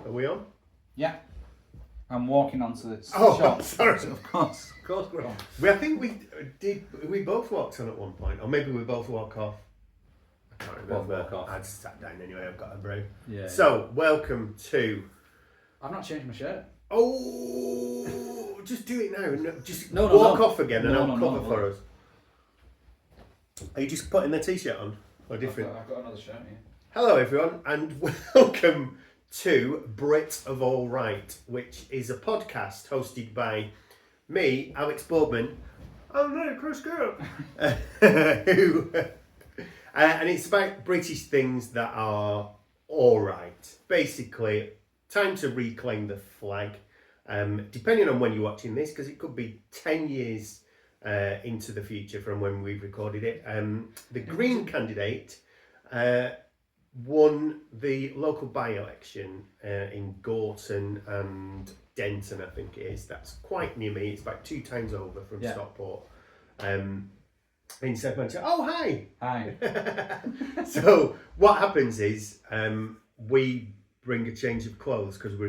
Are we on? Yeah. I'm walking onto the Oh, shop. sorry. Of course we're on. I think we did. We both walked on at one point, or maybe we both walked off. I can't remember. Both walk off. I just sat down anyway. I've got a brew. Yeah. So, welcome to. I've not changed my shirt. Oh, just do it now. No, walk off again, and I'll cover for us. Are you just putting the t-shirt on, or different? I've got another shirt here. Hello, everyone, and welcome to Brit of Alright, which is a podcast hosted by me, Alex Boardman, and Chris Kehoe, and it's about British things that are alright. Basically, time to reclaim the flag, depending on when you're watching this, because it could be 10 years into the future from when we've recorded it. The Green candidate won the local by-election in Gorton and Denton, I think it is. That's quite near me. It's about 2 times over from Stockport. In South Manchester. Oh, hi! Hi. So what happens is we bring a change of clothes because we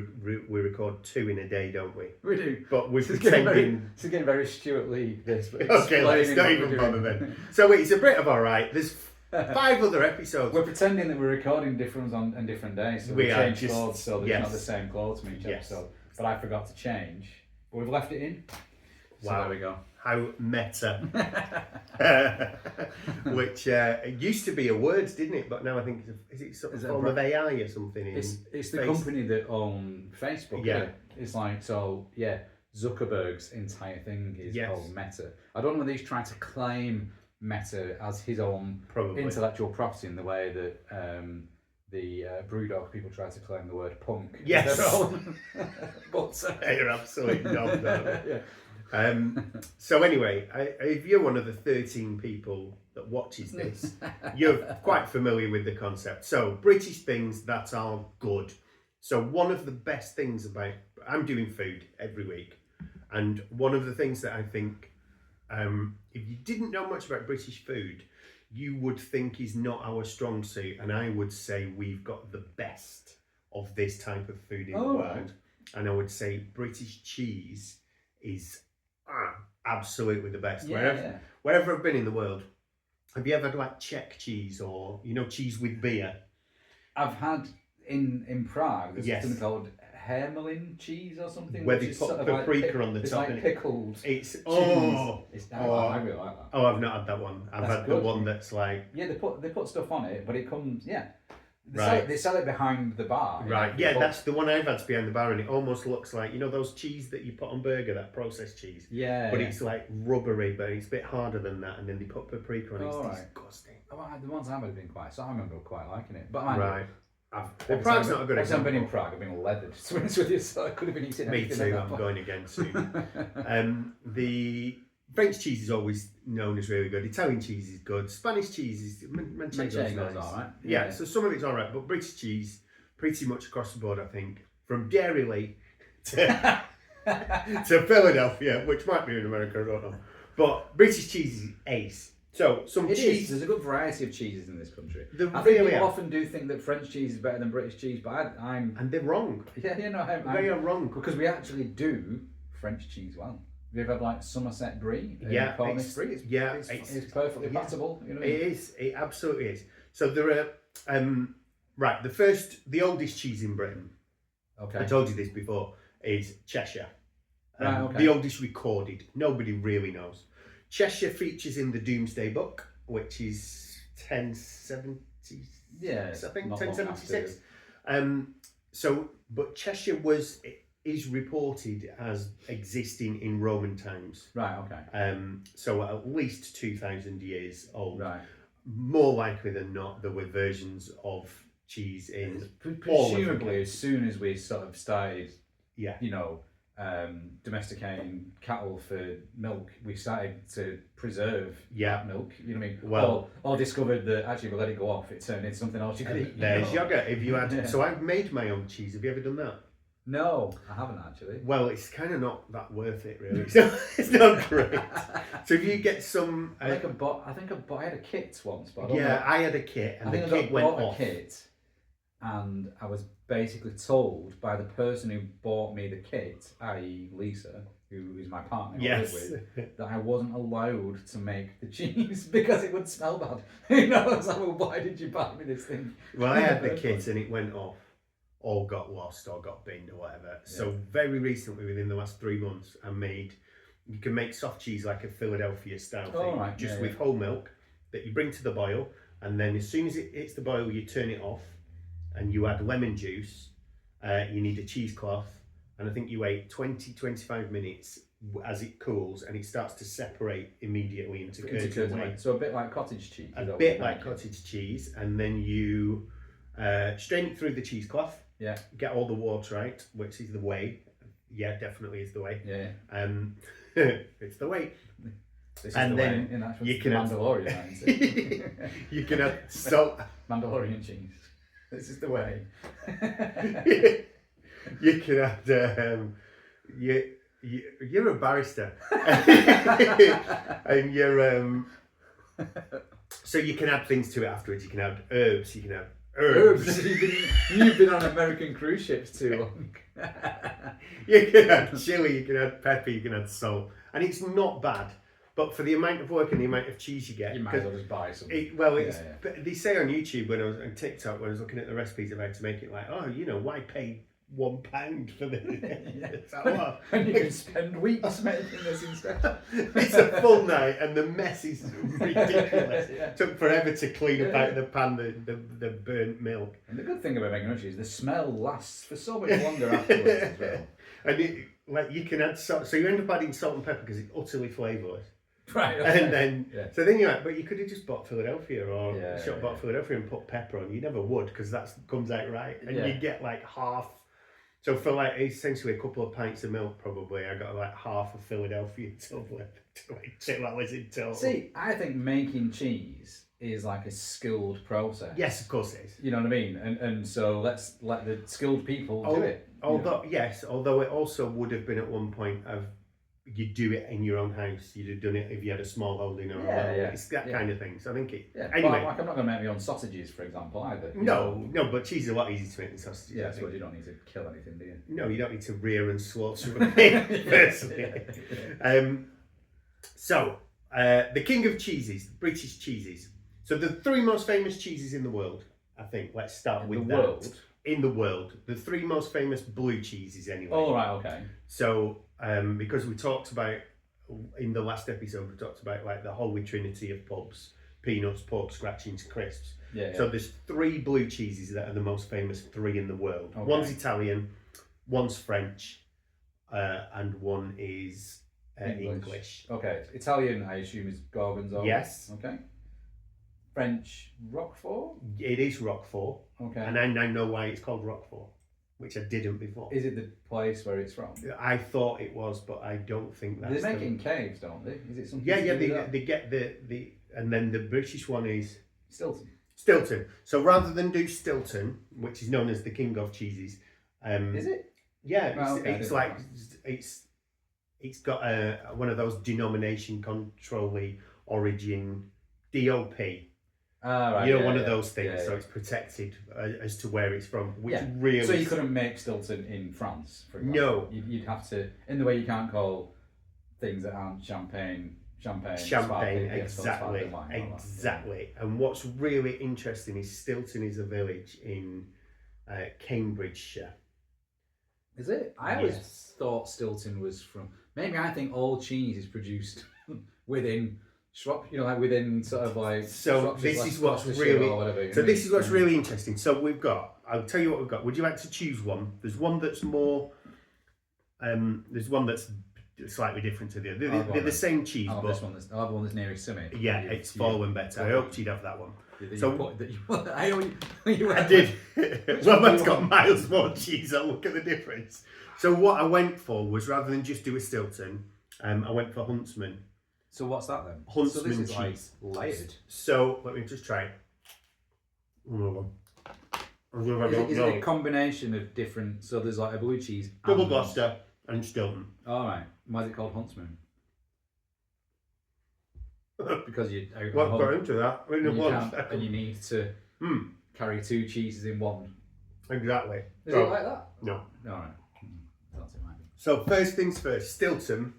record 2 in a day, don't we? We do. But we're This is pretending... getting very Stuart Lee, this. But Okay, let's not even bother then. So it's a Brit of Alright. There's 5 other episodes. We're pretending that we're recording different ones on different days, so we change clothes so that it's not the same clothes from each episode. But I forgot to change. But we've left it in. So Wow. there we go. How meta. Which used to be a word, didn't it? But now I think it's a form of AI or something. It's the company that own Facebook. Yeah. Isn't it? It's like, so, yeah, Zuckerberg's entire thing is called Meta. I don't know whether he's trying to claim Meta as his own intellectual property in the way that the Brewdog people try to claim the word punk. Yes. But You're absolutely not. yeah. So anyway, if you're one of the 13 people that watches this, you're quite familiar with the concept. So British things that are good. So one of the best things about, I'm doing food every week, and one of the things that I think, if you didn't know much about British food, you would think is not our strong suit, and I would say we've got the best of this type of food in the world. And I would say British cheese is absolutely the best. Wherever I've been in the world, have you ever had like Czech cheese or cheese with beer? I've had in Prague. There's something called Hermelin cheese or something. Where they put paprika on the top. It's like pickled. It's cheese. I really like that. Oh, I've not had that one. I've had the one that's like they put stuff on it, but it comes They sell it behind the bar. Right, that's the one I've had behind the bar, and it almost looks like, those cheese that you put on burger, that processed cheese. Yeah. But it's like rubbery, but it's a bit harder than that, and then they put paprika on it. It's disgusting. The ones I've had have been quite, so I remember quite liking it. But Prague's not a good example. I've been in Prague, I've been leathered, to be honest with you, so I could have been eating anything. Me too, I'm going again soon. The French cheese is always known as really good. Italian cheese is good. Spanish cheese is Manchego's nice. Alright. Yeah, so some of it's alright, but British cheese, pretty much across the board, I think, from Dairyly to Philadelphia, which might be in America, I don't know. But British cheese is ace. So cheese. There's a good variety of cheeses in this country. I think people often do think that French cheese is better than British cheese, but and they're wrong. They are wrong because we actually do French cheese well. Have you ever had like Somerset Brie? Cornish Brie. It's perfectly passable. It is. It absolutely is. So there are the oldest cheese in Britain. Okay. I told you this before. Is Cheshire. Right. Okay. The oldest recorded. Nobody really knows. Cheshire features in the Domesday Book, which is 1076. Yeah, I think 1076. But Cheshire is reported as existing in Roman times. Right. Okay. So at least 2,000 years old. Right. More likely than not, there were versions of cheese in presumably as soon as we sort of started. Domesticating cattle for milk, we started to preserve that milk. You know what I mean? Well, or discovered that actually we let it go off, it turned into something else you could eat. There's yogurt. If you had, so I've made my own cheese. Have you ever done that? No, I haven't actually. Well, it's kind of not that worth it, really. So it's not great. So if you get some, I think I had a kit once, but I don't know. I had a kit, and I think the kit went bought off. A kit. and I was basically told by the person who bought me the kit, i.e. Lisa, who is my partner I live with, that I wasn't allowed to make the cheese because it would smell bad. You know, I was like, well, why did you buy me this thing? Well, I had the kit and it went off, or got lost, or got binned, or whatever. Yeah. So very recently, within the last 3 months, you can make soft cheese like a Philadelphia style thing, right. just with whole milk that you bring to the boil, and then as soon as it hits the boil, you turn it off, and you add lemon juice. You need a cheesecloth, and I think you wait 20-25 minutes as it cools, and it starts to separate immediately into curds. So a bit like cottage cheese. A bit like cottage cheese, and then you strain it through the cheesecloth. Yeah. Get all the water out, which is the way. Yeah, definitely is the way. Yeah. It's the way. This is and the then way in actual you can Mandalorian. You can add salt. Mandalorian cheese. This is the way. You can add. You're a barrister, and you're so you can add things to it afterwards. You can add herbs. You can add herbs. You've been on American cruise ships too long. You can add chili. You can add pepper. You can add salt, and it's not bad. But for the amount of work and the amount of cheese you get, you might as well just buy some. They say on YouTube when I was on TikTok when I was looking at the recipes of how to make it, like, oh, why pay £1 for this? It's like, when you can spend weeks making this instead. It's a full night and the mess is ridiculous. Took forever to clean up out of the pan the burnt milk. And the good thing about making cheese, the smell lasts for so much longer afterwards as well. And you can add salt, so you end up adding salt and pepper because it's utterly flavourless. Right. Okay. And then, so then you're like, but you could have just bought Philadelphia or bought Philadelphia and put pepper on. You never would because that comes out right, and you get like half. So for like essentially a couple of pints of milk, probably I got like half a Philadelphia tub left to like 2 hours in total. See, I think making cheese is like a skilled process. Yes, of course it is. You know what I mean? And so let's let the skilled people do it. Although it also would have been at one point of you'd do it in your own house. You'd have done it if you had a small holding or it's that kind of thing. So I think it. Yeah. Anyway, like I'm not going to make my own sausages, for example, either. No, but cheese is a lot easier to make than sausages. Yeah, I suppose you don't need to kill anything, do you? No, you don't need to rear and slaughter a pig, personally. So, the king of cheeses, British cheeses. So the 3 most famous cheeses in the world, I think. Let's start with that. World? In the world. The 3 most famous blue cheeses, anyway. Oh, right, okay. So, because we talked about, in the last episode, we talked about like the holy trinity of pubs, peanuts, pork scratchings, crisps. So there's 3 blue cheeses that are the most famous 3 in the world. Okay. One's Italian, one's French, and one is English. Okay, Italian, I assume, is Gorgonzola. Yes. Okay. French, Roquefort? It is Roquefort. Okay. And I know why it's called Roquefort, which I didn't before. Is it the place where it's from? I thought it was, but I don't think that's. They make it in caves, don't they? Is it something? Yeah. They get the and then the British one is Stilton. Stilton. So rather than do Stilton, which is known as the king of cheeses, is it? Yeah, it's got one of those denomination controlling origin DOP. Right, one of those things, so it's protected as to where it's from, which really. So you couldn't make Stilton in France, for example. No, you'd have to. In the way you can't call things that aren't champagne. Exactly. And what's really interesting is Stilton is a village in Cambridgeshire. Is it? I always thought Stilton was from. Maybe I think all cheese is produced within. Like within sort of like. So this is what's really. This is what's really interesting. So we've got. I'll tell you what we've got. Would you like to choose one? There's one that's more. There's one that's slightly different to the other. They're the same cheese, but I'll have one that's nearest to me. Yeah, it's fallen better. I hoped you'd have that one. I did. Well, that's got miles more cheese. I'll look at the difference. So what I went for was rather than just do a Stilton, I went for Huntsman. So what's that then? Huntsman so this is cheese. Like layered. So let me just try it. Is it a combination of different? So there's like a blue cheese, double Gloucester, and Stilton. All right. Why is it called Huntsman? Because What got into that? And you need to carry 2 cheeses in one. Exactly. Is it like that? No. All right. Thought it might be. So first things first, Stilton,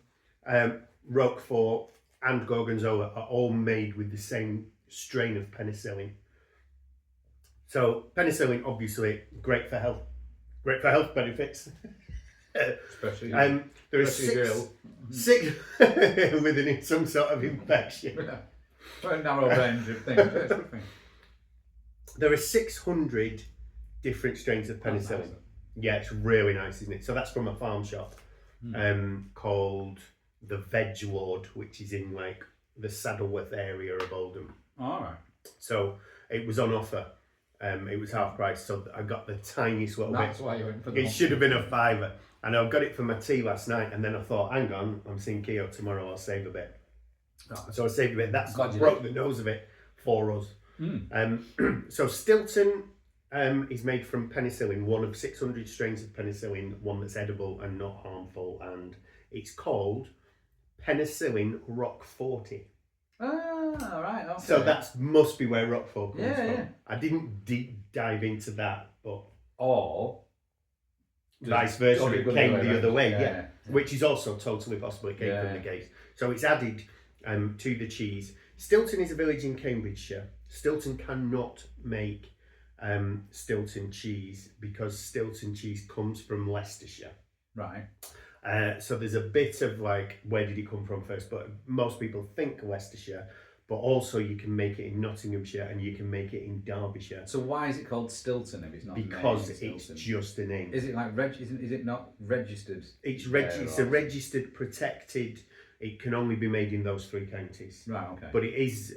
Roquefort and Gorgonzola are all made with the same strain of penicillin. So penicillin, obviously, great for health benefits. Especially there are six within some sort of infection. A narrow range of things. There are 600 different strains of penicillin. Nice. Yeah, it's really nice, isn't it? So that's from a farm shop called the Veg Lord, which is in like the Saddleworth area of Oldham. All right. So it was on offer. It was half price, so I got the tiniest little That's bit. why you went for the It should have been a £5, and I got it for my tea last night, and then I thought, hang on, I'm seeing Kehoe tomorrow, I'll save a bit. So I saved a bit. That's what broke the nose of it for us. So Stilton is made from penicillin, one of 600 strains of penicillin, one that's edible and not harmful, and it's called penicillin Roquefort. Ah, right. Okay. So that must be where Roquefort comes from. Yeah. I didn't deep dive into that, but or vice versa, it came the other way, yeah. Which is also totally possible. It came from the case. So it's added to the cheese. Stilton is a village in Cambridgeshire. Stilton cannot make Stilton cheese because Stilton cheese comes from Leicestershire. Right. So there's a bit of like, where did it come from first? But most people think Leicestershire, but also you can make it in Nottinghamshire and you can make it in Derbyshire. So why is it called Stilton if it's not? Because it's just a name. Is it like is it not registered? It's a registered, protected. It can only be made in those 3 counties. Right. Okay. But it is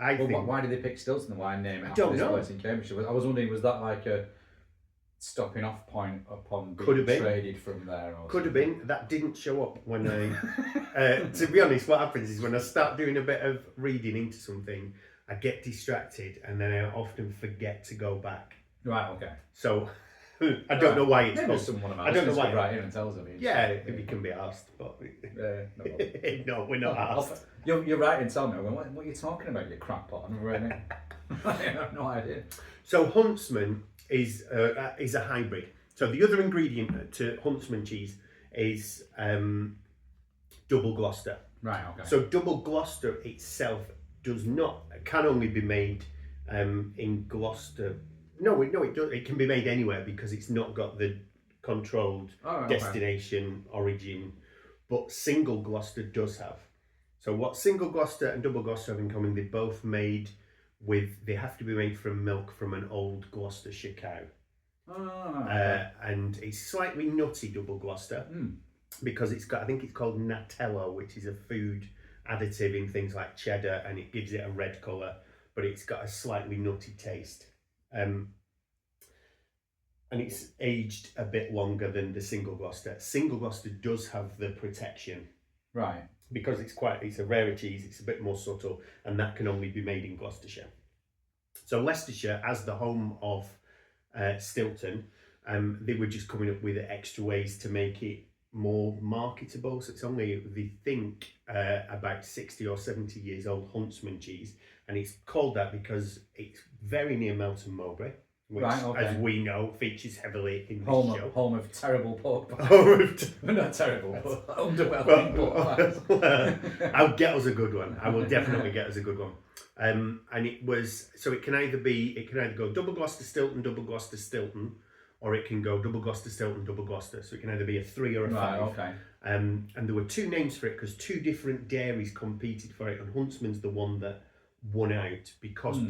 I think. Why did they pick Stilton? Why name it I after don't this know. place in Cambridgeshire? I was wondering, was that like a stopping off point upon being Could have been. traded from there? Or Could have been. That didn't show up when I. To be honest, what happens is when I start doing a bit of reading into something, I get distracted and then I often forget to go back. Right. Okay. So I don't know why it's Maybe called. someone of I don't know why. Right in and tells me. Yeah, if you can be asked, but no, we're not asked. You're right in telling me. What are you talking about? You crackpot. I have no idea. So Huntsman is a hybrid. So the other ingredient to Huntsman cheese is double Gloucester. Right. Okay. So double Gloucester itself can only be made in Gloucester. No, it does. It can be made anywhere because it's not got the controlled destination origin, but single Gloucester does have. So what single Gloucester and double Gloucester have in common? They both they have to be made from milk from an old Gloucestershire cow. And it's slightly nutty double Gloucester because I think it's called Natello, which is a food additive in things like cheddar, and it gives it a red colour, but it's got a slightly nutty taste. And it's aged a bit longer than the single Gloucester. Single Gloucester does have the protection, right? Because it's a rarer cheese. It's a bit more subtle, and that can only be made in Gloucestershire. So Leicestershire, as the home of Stilton, they were just coming up with extra ways to make it more marketable. So it's only, they think, about 60 or 70 years old Huntsman cheese, and it's called that because it's very near Melton Mowbray, which, as we know, features heavily in this show. Home of terrible pork pies. Not terrible, but underwhelming pork pies. I'll get us a good one. I will definitely get us a good one. And it was, so it can either go double Gloucester Stilton, or it can go double Gloucester Stilton, double Gloucester. So it can either be a 3 or a 5. Right, okay. And there were 2 names for it because 2 different dairies competed for it, and Huntsman's the one that won out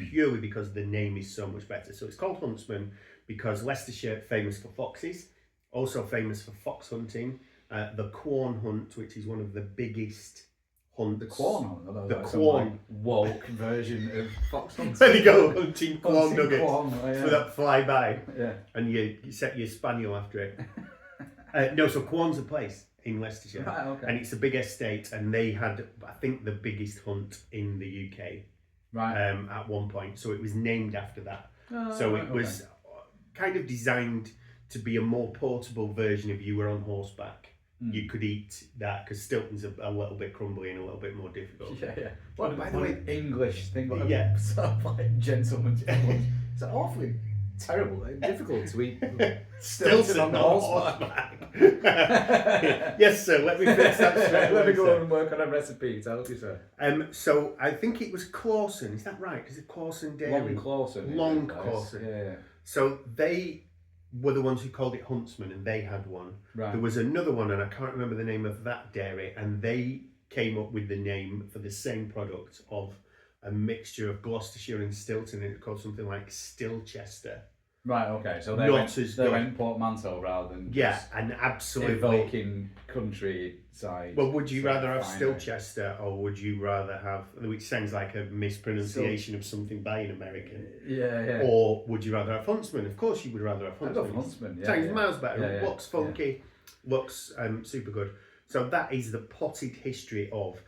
purely because the name is so much better. So it's called Huntsman because Leicestershire famous for foxes, also famous for fox hunting, the Quorn hunt, which is one of the biggest hunts. The Quorn hunt? The Quorn. Like woke version of fox hunting. Where they go hunting Quorn nuggets for that fly by, and you set your spaniel after it. No, so Quorn's a place in Leicestershire, right, okay. And it's a big estate, and they had, I think, the biggest hunt in the UK. Right. At one point, so it was named after that. So it was kind of designed to be a more portable version. If you were on horseback, you could eat that because Stilton's a little bit crumbly and a little bit more difficult. Yeah. By the way, English thing. Yeah. Sort of like gentleman's. It's awfully terrible, difficult to eat. Stilton on the horseback. Yes, sir. Let me fix that straight. Let me go and work on a recipe. Tell you, sir. So I think it was Clawson. Is that right? Is it Clawson Dairy? Long Clawson. Long Clawson. Yeah. So they were the ones who called it Huntsman, and they had one. Right. There was another one, and I can't remember the name of that dairy, and they came up with the name for the same product of a mixture of Gloucestershire and Stilton, and it's called something like Stilchester. Right, okay. So they went portmanteau rather than and absolutely evoking countryside. Well, would you rather have Stilchester, or would you rather have, which sounds like a mispronunciation of something by an American? Yeah. Or would you rather have Huntsman? Of course you would rather have Huntsman. I love Huntsman, yeah. Sounds miles better. Yeah, looks funky, looks super good. So that is the potted history of.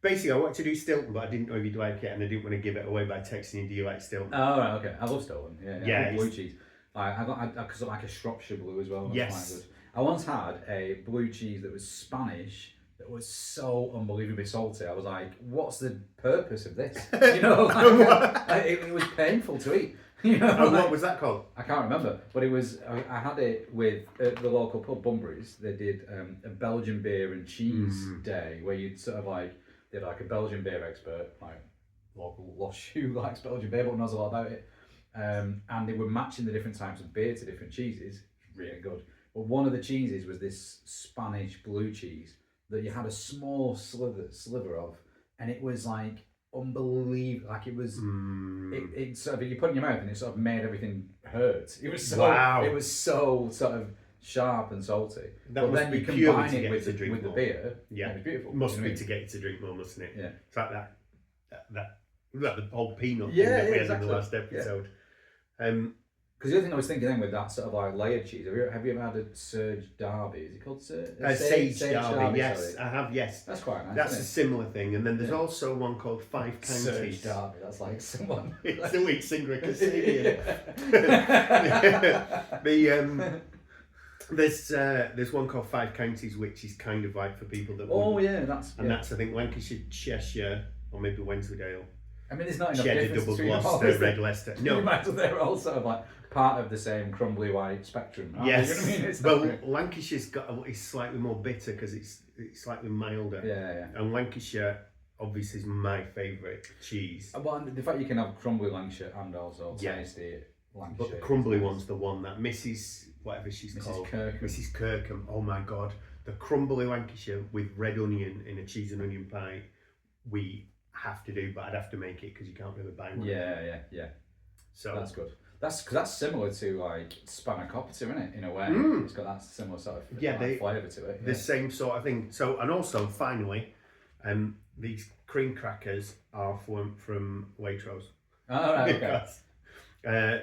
Basically, I wanted to do Stilton, but I didn't know if you'd like it, and I didn't want to give it away by texting you, do you like Stilton? Oh, right, okay. I love Stilton. Yeah. Blue cheese. I got like a Shropshire blue as well. Yes. Quite good. I once had a blue cheese that was Spanish that was so unbelievably salty. I was like, what's the purpose of this? You know, like, it was painful to eat. You know, and what was that called? I can't remember, but it was. I had it with the local pub, Bunbury's. They did a Belgian beer and cheese day where you'd sort of like. They're like a Belgian beer expert, like local Lost Shoe likes Belgian beer but knows a lot about it. And they were matching the different types of beer to different cheeses. Really good. But one of the cheeses was this Spanish blue cheese that you had a small sliver of, and it was like unbelievable. Like it was, it sort of, you put it in your mouth and it sort of made everything hurt. It was so, it was so sort of sharp and salty. But then you combine it with the beer. Yeah, it's beautiful. Must be to get you to drink more, mustn't it? Yeah, it's like that like the whole peanut thing that we had in the last episode. Because the other thing I was thinking then with that sort of like layered cheese, have you ever had a Sage Derby? Is it called Sage Derby? Yes, sorry. I have. Yes, that's quite nice. That's a similar thing, and then there's also one called Five Counties. Sage Derby. That's like someone. It's the lead singer of Casadian. There's one called Five Counties, which is kind of like for people that. That's I think Lancashire, Cheshire, or maybe Wensleydale. I mean, there's not enough Cheddar, difference double between Gloucester, red Leicester. No, they're all sort of like part of the same crumbly white spectrum. Yes. You know what I mean? Well, Lancashire's is slightly more bitter because it's slightly milder. Yeah. And Lancashire obviously is my favourite cheese. Well, the fact you can have crumbly Lancashire and also tasty Lancashire. But the crumbly one's the one that Mrs. whatever she's called. Mrs. Kirkham. Oh my God. The crumbly Lancashire with red onion in a cheese and onion pie, we have to do, but I'd have to make it because you can't really buy one. Yeah. So that's good. That's similar to like spanakopita, isn't it? In a way, it's got that similar sort of flavour to it. The same sort of thing. So, and also finally, these cream crackers are from Waitrose. Oh, right, okay. Because,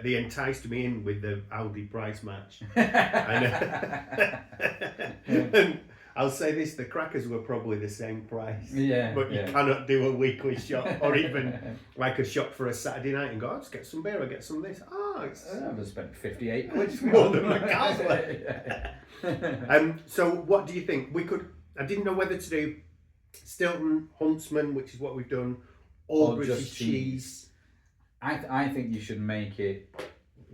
they enticed me in with the Aldi price match. And I'll say this, the crackers were probably the same price. Yeah. But you cannot do a weekly shop or even like a shop for a Saturday night and go, let's get some beer, I'll get some of this. I've spent 58 quid. More than my So what do you think? I didn't know whether to do Stilton, Huntsman, which is what we've done, or British cheese. I think you should make it,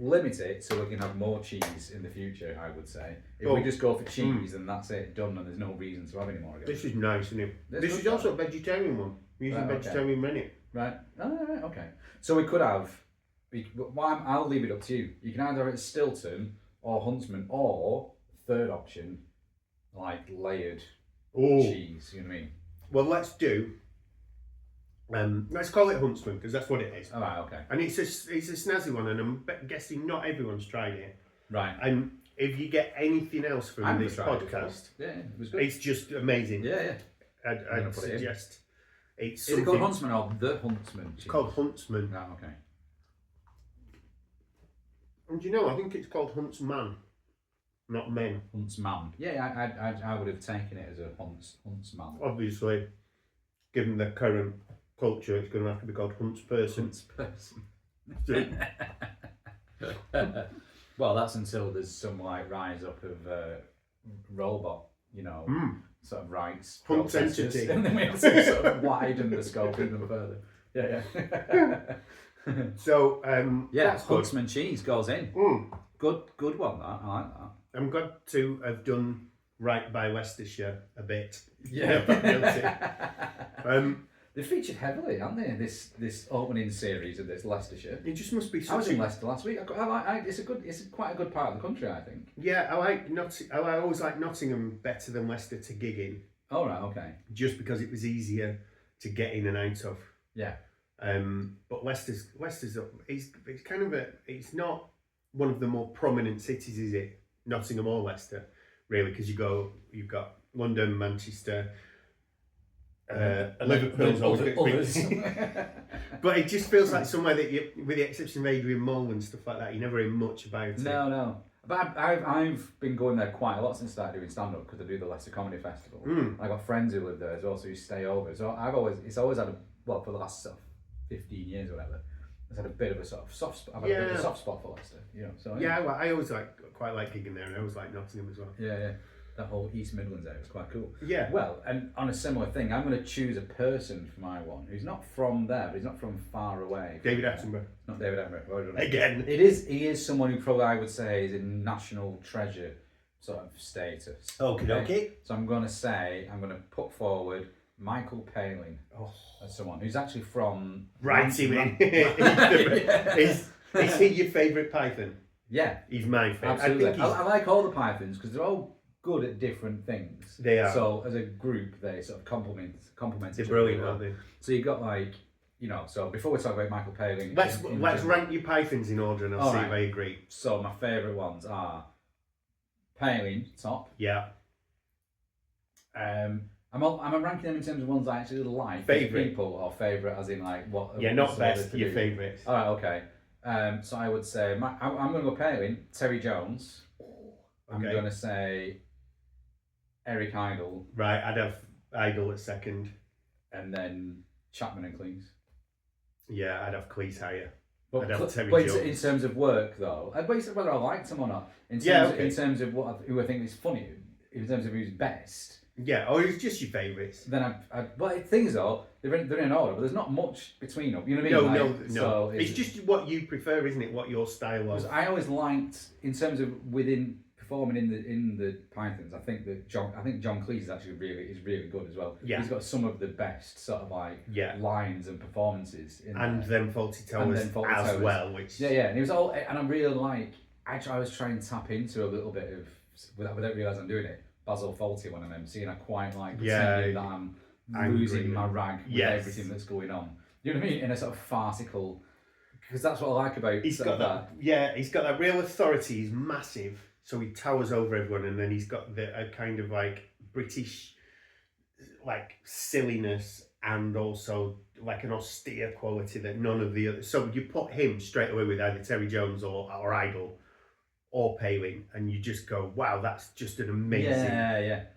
limit it so we can have more cheese in the future, I would say. If we just go for cheese and that's it, done, and there's no reason to have any more. This is nice, isn't it? This is also a vegetarian one. We're using vegetarian menu. Right. Oh, okay. So we could have, I'll leave it up to you. You can either have it Stilton or Huntsman, or third option, like layered cheese, you know what I mean? Well, let's call it Huntsman because that's what it is. Oh, right, okay. And it's a snazzy one, and I'm guessing not everyone's tried it. Right. And if you get anything else from this podcast, it was good. It's just amazing. Yeah. I'd suggest it's. Is it called Huntsman or the Huntsman? It's called Huntsman. Right, okay. And you know, I think it's called Huntsman, not men. Huntsman. Yeah, I would have taken it as a Huntsman. Obviously, given the current culture, it's going to have to be called Huntsperson. Well, that's until there's some like rise up of robot, sort of rights processes, and then we have to sort of widen the scope even further. Yeah. So that's Huntsman cheese goes in. Good one. That I like that. I'm glad to have done right by Leicestershire a bit. Yeah. They featured heavily, haven't they? This opening series of this Leicestershire. It just must be. I was in Leicester last week. It's quite a good part of the country, I think. Yeah, I always like Nottingham better than Leicester to gig in. Oh right, okay. Just because it was easier to get in and out of. Yeah. But Leicester's it's kind of it's not one of the more prominent cities, is it? Nottingham or Leicester, really, because you've got London, Manchester. Liverpool's always big. But it just feels like somewhere that you, with the exception of Adrian Mole and stuff like that, you never hear much about it. No. But I've been going there quite a lot since I started doing stand up because I do the Leicester Comedy Festival. I got friends who live there as well, so you stay over. So it's always had for the last sort of 15 years or whatever, it's had a bit of a sort of soft spot. I've had a bit of a soft spot for Leicester, So well, I always quite like gigging there, and I always like Nottingham as well. Yeah. That whole East Midlands area was quite cool. Yeah. Well, and on a similar thing, I'm going to choose a person for my one who's not from there, but he's not from far away. David Attenborough. Not David Attenborough. Again. He is someone who probably I would say is in national treasure sort of status. Okay. So I'm going to put forward Michael Palin as someone who's actually from... Right, Is he your favourite Python? Yeah. He's my favourite. Absolutely. I like all the Pythons because they're all good at different things. They are. So as a group, they sort of complement They're brilliant, aren't they? So you've got so before we talk about Michael Palin... Let's rank your Pythons in order and I'll see if I agree. So my favourite ones are Palin, top. Yeah. I'm ranking them in terms of ones I actually like. Favourite. People or favourite as in like what... Yeah, not best, your favourites. Alright, okay. So I would say, I'm going to go Palin, Terry Jones. I'm going to say Eric Idle. Right, I'd have Idle at second. And then Chapman and Cleese. Yeah, I'd have Cleese higher. But, I'd have Terry Jones. In terms of work, though, basically whether I liked him or not, in terms of who I think is funny, in terms of who's best. Yeah, or it's just your favourites. Then well, the thing is though, they're in order, but there's not much between them. You know what I mean? No. So it's just what you prefer, isn't it? What your style was. I always liked, in terms of within performing in the Pythons. I think John Cleese is actually really good as well. Yeah. He's got some of the best sort of lines and performances. And then Fawlty Towers as well, which and he was all, and I really like. I always try and tap into a little bit of without realising I'm doing it. Basil Fawlty when I'm emceeing, I quite like pretending that I'm losing my rag with everything that's going on. You know what I mean? In a sort of farcical, because that's what I like about. He's got that. Yeah, he's got that real authority. He's massive, so he towers over everyone, and then he's got a kind of like British, like silliness, and also like an austere quality that none of the others. So you put him straight away with either Terry Jones or Idle. Or Palin, and you just go, wow, that's just an amazing.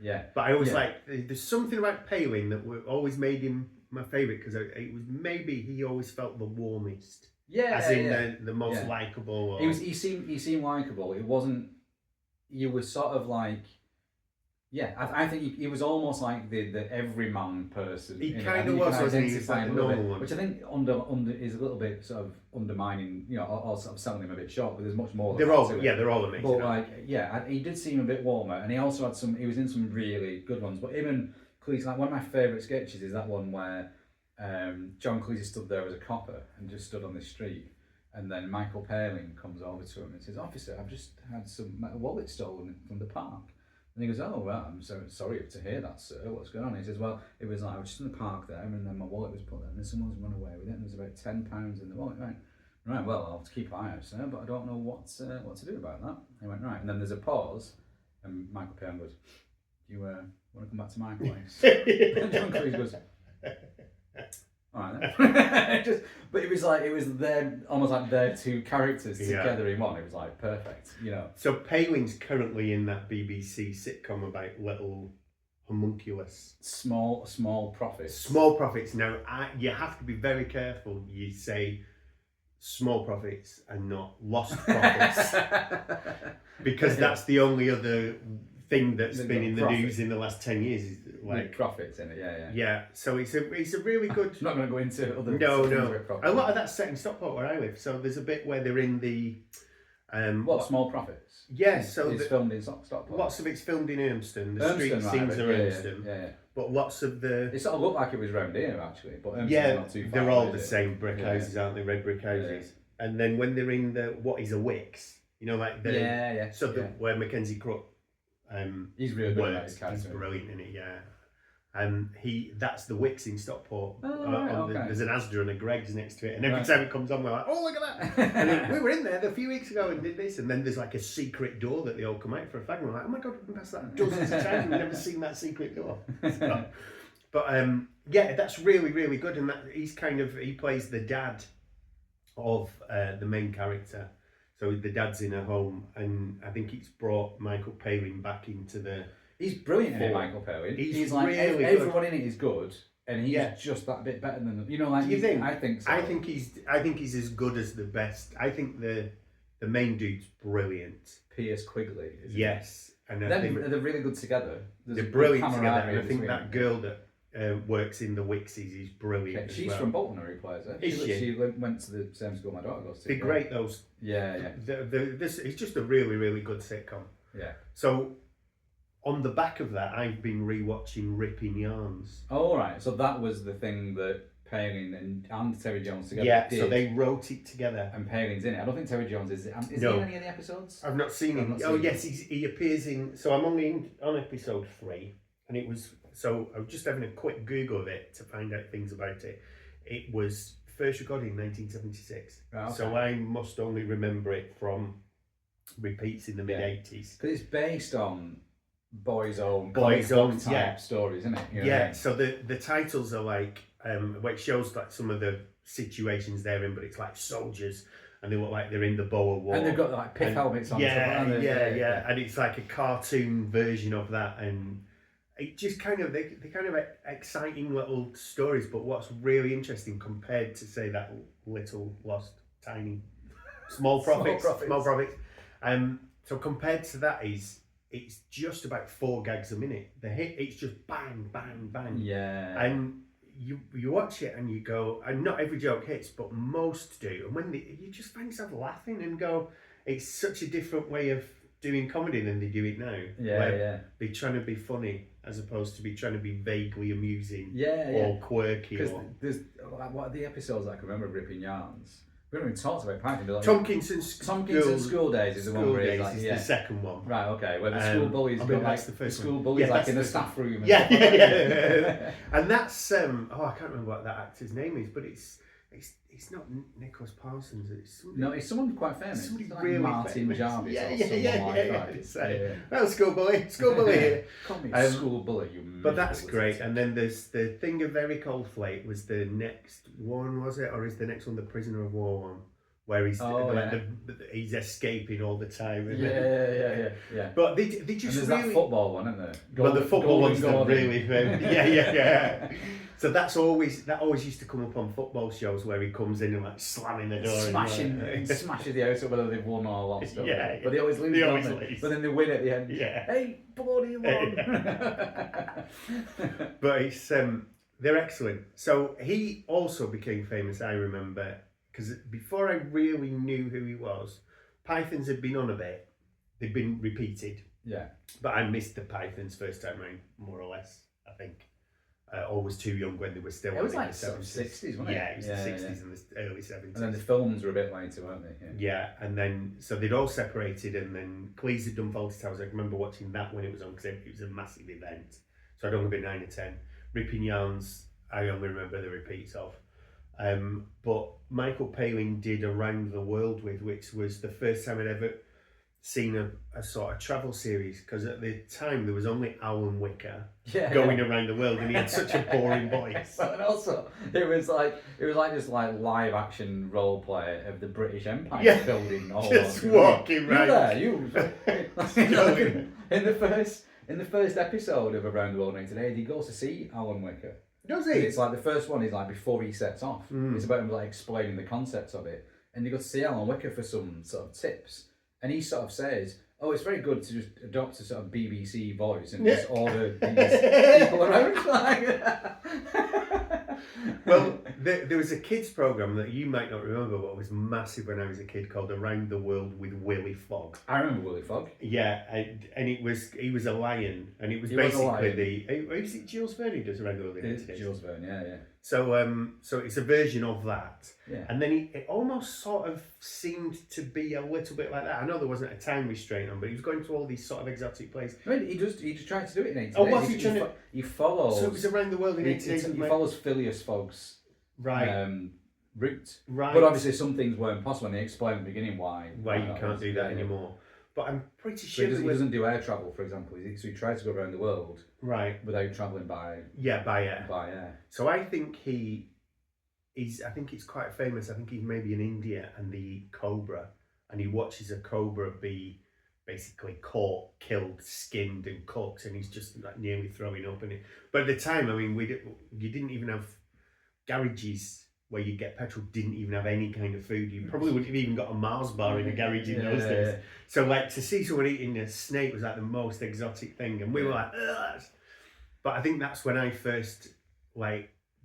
Yeah. But I always there's something about Palin that always made him my favourite because it was maybe he always felt the warmest. Yeah, as in the most likeable. He seemed likeable. It wasn't. You were sort of like. Yeah, I think he was almost like the everyman person. He kind of was, wasn't he? Like the normal one. Which I think under is a little bit sort of undermining, or sort of selling him a bit short. But there's much more. They're all amazing. But he did seem a bit warmer, and he also had some. He was in some really good ones. But him and Cleese, like one of my favourite sketches is that one where John Cleese stood there as a copper and just stood on the street, and then Michael Palin comes over to him and says, "Officer, I've just had my wallet stolen from the park." And he goes, "Oh, well, I'm so sorry to hear that, sir. What's going on?" He says, "Well, it was like I was just in the park there, and then my wallet was put there, and then someone's run away with it, and there's about £10 in the wallet." Right, well, I'll have to keep an eye out, sir, but I don't know what to do about that. He went, right, and then there's a pause, and Michael Palin goes, "Do you want to come back to my place?" And John Cleese goes, "All right then." But it was almost like their two characters together in one. It was like perfect, So Palin's currently in that BBC sitcom about little homunculus. Small profits. Small profits. Now, you have to be very careful. You say small profits and not lost profits, because that's the only other thing that's been in the news in the last 10 years. Is like profits in it. Yeah. So it's a really good. I'm not going to go into other. No. A lot of that's set in Stockport where I live. So there's a bit where they're in the. Small profits? Yeah, so it's filmed in Stockport. Lots of it's filmed in Urmston. The street scenes are Urmston. Yeah. But lots of the. It sort of looked like it was round here actually, but Urmston's not too far. They're all the same brick houses, aren't they? Red brick houses. Yeah. And then when they're in the what is a Wicks, you know, like the where Mackenzie Crook. He's really good at his character. He's brilliant in it, yeah. That's the Wicks in Stockport. There's an Asda and a Greggs next to it, and every time it comes on, we're like, "Oh, look at that!" And then, we were in there a few weeks ago and did this, and then there's like a secret door that they all come out for a fag, and we're like, "Oh my god, we've passed that dozens of times, we've never seen that secret door." So, but that's really really good, and that he plays the dad of the main character. So the dad's in a home, and I think it's brought Michael Palin back into the. He's brilliant in it, Michael Palin. He's like really everyone in it is good, and he's just that bit better than Do you think? I think so. I think he's as good as the best. I think the main dude's brilliant. Piers Quigley. Yes, and they're really good together. They're brilliant together, and I think that girl that works in the Wixies is brilliant. Okay, she's from Bolton, who plays it. She went to the same school my daughter goes to. They're great, those. Yeah. It's just a really really good sitcom. Yeah. So. On the back of that, I've been rewatching Ripping Yarns. Oh, right. So that was the thing that Palin and Terry Jones together did. So they wrote it together. And Palin's in it. I don't think Terry Jones is. Is he in any of the episodes? I've not seen him. Yes, he appears in. So I'm only on episode 3, and it was. So I was just having a quick Google of it to find out things about it. It was first recorded in 1976. Oh, okay. So I must only remember it from repeats in the mid 80s. Because it's based on. Boys' own type stories, isn't it? You know what I mean? So the titles are like, it shows like some of the situations they're in, but it's like soldiers, and they look like they're in the Boer War, and they've got like pith helmets on. Yeah, and it's like a cartoon version of that, and it just kind of they're kind of exciting little stories. But what's really interesting compared to say that little lost tiny small profits. So compared to that is. It's just about 4 gags a minute. The hit, it's just bang, bang, bang. Yeah. And you watch it and you go, and not every joke hits, but most do. And when you just find yourself laughing and go, it's such a different way of doing comedy than they do it now. Yeah. They're trying to be funny as opposed to be trying to be vaguely amusing. Or quirky. Because there's what are the episodes I can remember of Ripping Yarns. We haven't even talked about Python. Like, Tompkinson's School Days is the one where it's like, the second one. Right, okay. Where the school bullies got like the first school one. bullies like in the staff room. And Yeah. And that's I can't remember what that actor's name is, but it's not Nicholas Parsons. It's someone quite famous. Somebody like really Martin famous. Jarvis or someone like that. Well, school bully here. Call me a school bully, you. But that's great. And then there's the thing of Very Cold Flake was the next one, was it, or is the next one the Prisoner of War one? Where he's he's escaping all the time. Yeah. But they just and there's really... that football one, isn't there? Well, the football one's the really famous. Yeah. So that always used to come up on football shows where he comes in and like slamming the door, and smashes the house up whether they've won or lost. Yeah, but they always lose. But then they win at the end. Yeah. Hey, bloody won! But it's they're excellent. So he also became famous. I remember. Because before I really knew who he was, Pythons had been on a bit. They'd been repeated. Yeah. But I missed the Pythons first time round, more or less, I think. Or was too young when they were still it was like the 60s, wasn't it? Yeah, it was the 60s and the early 70s. And then the films were a bit later, weren't they? Yeah, and then, so they'd all separated, and then Cleese had done Fawlty Towers. I remember watching that when it was on, because it was a massive event. So I'd only been 9 or 10. Ripping Yarns, I only remember the repeats of. But Michael Palin did Around the World with, which was the first time I'd ever seen a sort of travel series, because at the time there was only Alan Wicker going around the world, and he had such a boring voice. And also, it was like this like live action role play of the British Empire building. Just walking around. You in the first episode of Around the World in Today, he goes to see Alan Wicker. Does he? It's like the first one is like before he sets off. It's about him like explaining the concepts of it, and you got to see Alan Wicker for some sort of tips, and he sort of says, oh, it's very good to just adopt a sort of BBC voice and just order these people around. Well, there was a kids programme that you might not remember, but it was massive when I was a kid, called Around the World with Willy Fogg. I remember Willy Fogg. Yeah, and he was a lion, and it was basically is it Jules Verne who does Around the World in 80 Days? Jules Verne, yeah. So it's a version of that. Yeah. And then it almost sort of seemed to be a little bit like that. I know there wasn't a time restraint on, but he was going to all these sort of exotic places. I mean, he just tried to do it in 80 days. Oh, was he trying to? He follows. So it was Around the World in 80 days. He follows Phileas Fogg's route. Right. But obviously some things weren't possible, and he explained at the beginning why you can't do that anymore. But I'm pretty sure he doesn't do air travel, for example. So he tries to go around the world without travelling by air. So I think I think it's quite famous. I think he's maybe in India and the cobra, and he watches a cobra be basically caught, killed, skinned, and cooked, and he's just like nearly throwing up in it. But at the time, I mean, you didn't even have garages where you get petrol. Didn't even have any kind of food. You probably wouldn't have even got a Mars bar in a garage in those days. Yeah. So like to see someone eating a snake was like the most exotic thing, and we were like, ugh. But I think that's when I first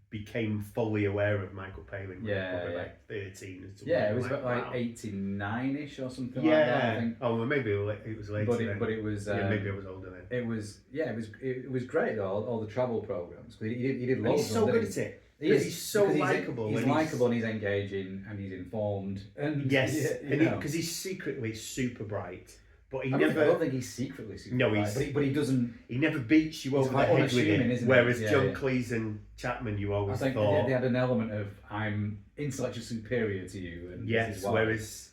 became fully aware of Michael Palin. Probably like 13 or something. Yeah, it was about like 89-ish or something like that, I think. Oh, well, maybe it was later then. But it was... maybe I was older then. It was great though, all the travel programmes. He did loads. And he's so good at it. He's so likeable. He's likeable and he's engaging and he's informed. And because he's secretly super bright. But I don't think he's secretly super bright. But he doesn't... He never beats you over the head with it. Whereas John Cleese and Chapman, you always thought... I think they had an element of, I'm intellectually superior to you. And yes, whereas...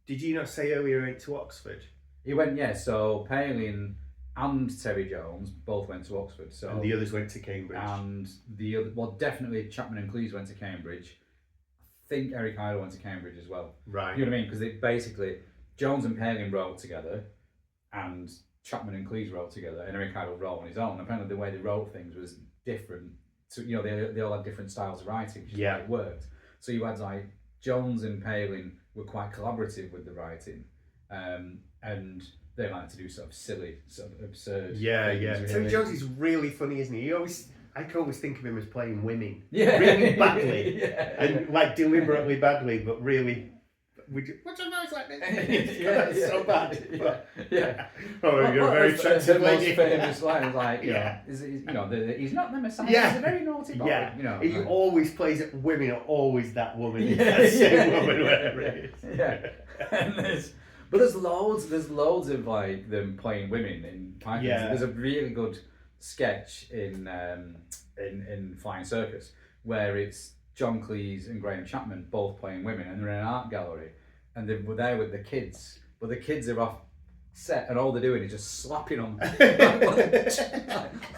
Did you not say earlier he went to Oxford? He went, so Palin and Terry Jones both went to Oxford. So, and the others went to Cambridge. And definitely Chapman and Cleese went to Cambridge. I think Eric Idle went to Cambridge as well. Right. You know what I mean? Because they basically... Jones and Palin wrote together, and Chapman and Cleese wrote together, and Eric Idle wrote on his own. Apparently, the way they wrote things was different. So they all had different styles of writing, which is why it worked. So you had Jones and Palin were quite collaborative with the writing, and they like to do sort of silly, sort of absurd. Yeah. Terry Jones is really funny, isn't he? I can always think of him as playing women, really badly, and deliberately badly, but really. What's your voice like this? That's so bad. Oh, you're a very attractive lady. The most famous line he's not the Messiah. He's a very naughty boy. Yeah. He always plays it. Women are always that woman. That same woman, whatever it is. And there's loads of them playing women in Python. There's a really good sketch in Flying Circus where it's John Cleese and Graham Chapman both playing women, and they're in an art gallery, and they were there with the kids, but the kids are off set, and all they're doing is just slapping them.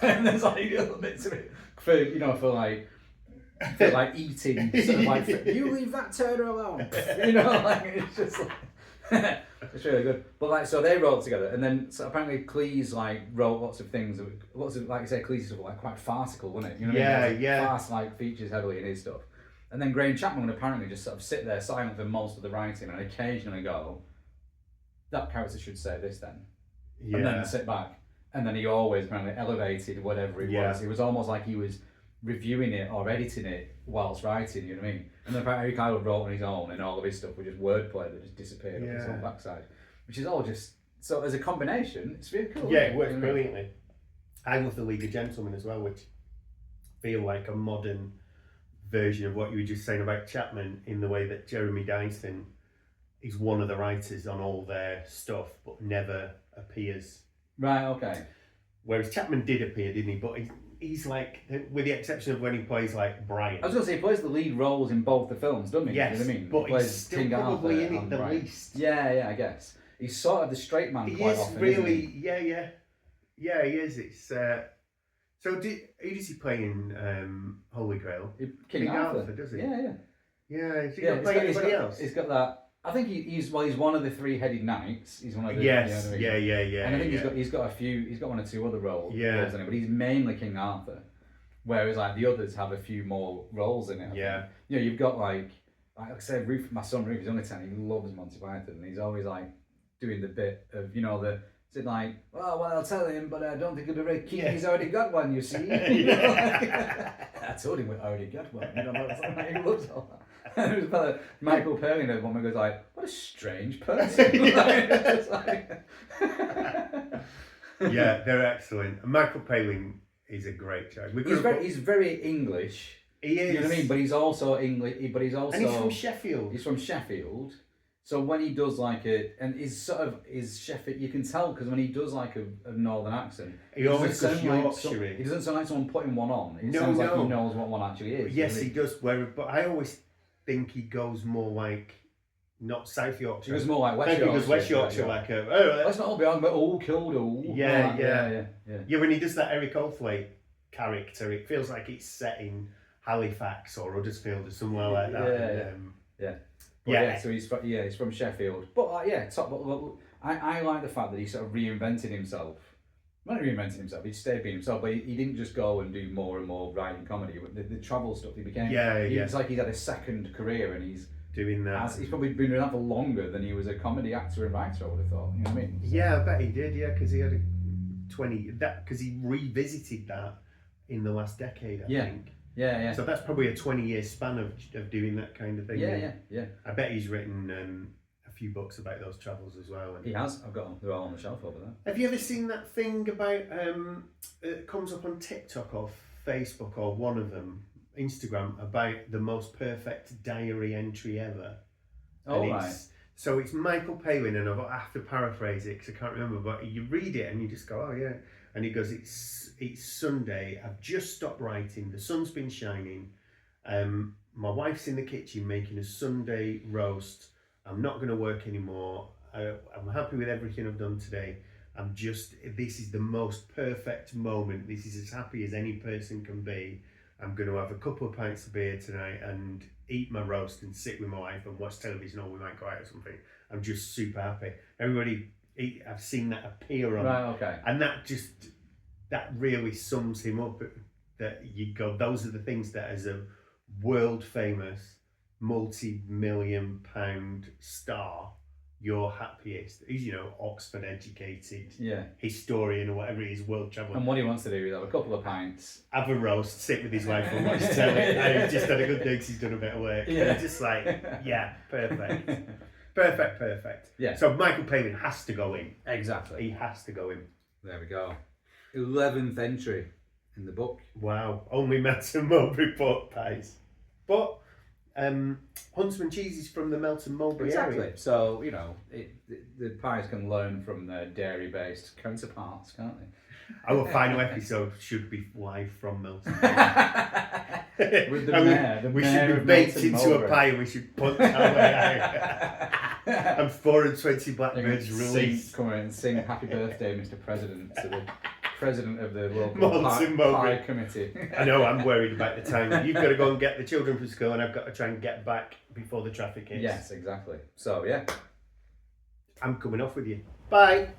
And there's little bits of it for eating, sort of you leave that turner alone. It's just it's really good. But so they wrote together, and then apparently Cleese wrote lots of things, lots of like you say, Cleese stuff quite farcical, wasn't it? You know what I mean? Farce features heavily in his stuff. And then Graham Chapman would apparently just sort of sit there silent for most of the writing, and occasionally go, "That character should say this then," and then sit back, and then he always apparently elevated whatever it was. It was almost like he was reviewing it or editing it whilst writing, you know what I mean? And then apparently Eric Idle wrote on his own, and all of his stuff was just wordplay that just disappeared on his own backside, which is all just so as a combination, it's really cool. Yeah, it works brilliantly. I love the League of Gentlemen as well, which feel like a modern version of what you were just saying about Chapman, in the way that Jeremy Dyson is one of the writers on all their stuff, but never appears. Right. Okay. Whereas Chapman did appear, didn't he? But he's with the exception of when he plays Brian. I was going to say, he plays the lead roles in both the films, doesn't he? Yes, you know what I mean? but he's still King probably Arthur in it the Brian. least. Yeah, I guess. He's sort of the straight man quite often, really, isn't he? Yeah, he is. It's so who does he play in Holy Grail? King Arthur, does he? Yeah. Has he not played anybody else? He's got that. I think he's one of the three-headed knights. He's one of the yeah. And I think he's got a few. He's got one or two other roles. Yeah. In it, but he's mainly King Arthur, whereas the others have a few more roles in it. I think. You've got like I say, my son Rufus, he's only 10. He loves Monty Python, and he's always doing the bit of, you know, is it like, well, I'll tell him, but I don't think he'll be very keen. He's already got one, you see. You know, I told him we already got one. You know, he loves all that. And it was about Michael Palin at one point goes like, what a strange person. Yeah, they're excellent. And Michael Palin is a great show. He's very English. He is. You know what I mean? But he's also English. But he's also. And he's from Sheffield. He's from Sheffield. So when he does like his Sheffield, you can tell because when he does like a northern accent, he always goes Yorkshire. Like he doesn't sound like someone putting one on. It sounds like he knows what one actually is. Yes, he does. But I always think he goes more like not South Yorkshire. He goes more like West Yorkshire. He goes West Yorkshire, like let's not all be on, but killed. Yeah. When he does that Eric Oathwaite character, it feels like it's set in Halifax or Huddersfield or somewhere like that. So he's from Sheffield. But I like the fact that he sort of reinvented himself. Not reinvented himself, he stayed being himself, but he didn't just go and do more and more writing comedy. The travel stuff he became. It's like he's had a second career and he's doing that. He's probably been doing that for longer than he was a comedy actor and writer, I would have thought. You know what I mean? So, yeah, I bet he did, because he had because he revisited that in the last decade, I think. Yeah. So that's probably a 20-year span of doing that kind of thing. Yeah. I bet he's written a few books about those travels as well. He has. I've got them. They're all on the shelf over there. Have you ever seen that thing about it comes up on TikTok or Facebook or one of them, Instagram, about the most perfect diary entry ever? So it's Michael Palin, and I have to paraphrase it because I can't remember, but you read it and you just go, oh yeah. And he goes, it's Sunday, I've just stopped writing, the sun's been shining, my wife's in the kitchen making a Sunday roast, I'm not going to work anymore, I'm happy with everything I've done today, this is the most perfect moment, this is as happy as any person can be, I'm going to have a couple of pints of beer tonight and eat my roast and sit with my wife and watch television, or we might go out or something, I'm just super happy. I've seen that appear on, and that really sums him up. That you go, those are the things that as a world famous, multi-million pound star, you're happiest. He's Oxford educated, historian or whatever he is, world traveller. And what he wants to do is have a couple of pints, have a roast, sit with his wife and watch telly. And he's just had a good day because he's done a bit of work. Yeah, just like perfect. Perfect. Yeah. So Michael Palin has to go in. Exactly. He has to go in. There we go. 11th entry in the book. Wow. Only Melton Mowbray pork pies. But Huntsman cheese is from the Melton Mowbray area. So, the pies can learn from their dairy-based counterparts, can't they? Our final episode should be live from Melton. With the mayor, we should be baked into a pie and we should punch our way out. And 420 blackbirds released. Come in and sing Happy Birthday, Mr. President, to the president of the local pie committee. I know, I'm worried about the time. You've got to go and get the children from school and I've got to try and get back before the traffic hits. Yes, exactly. So, yeah. I'm coming off with you. Bye.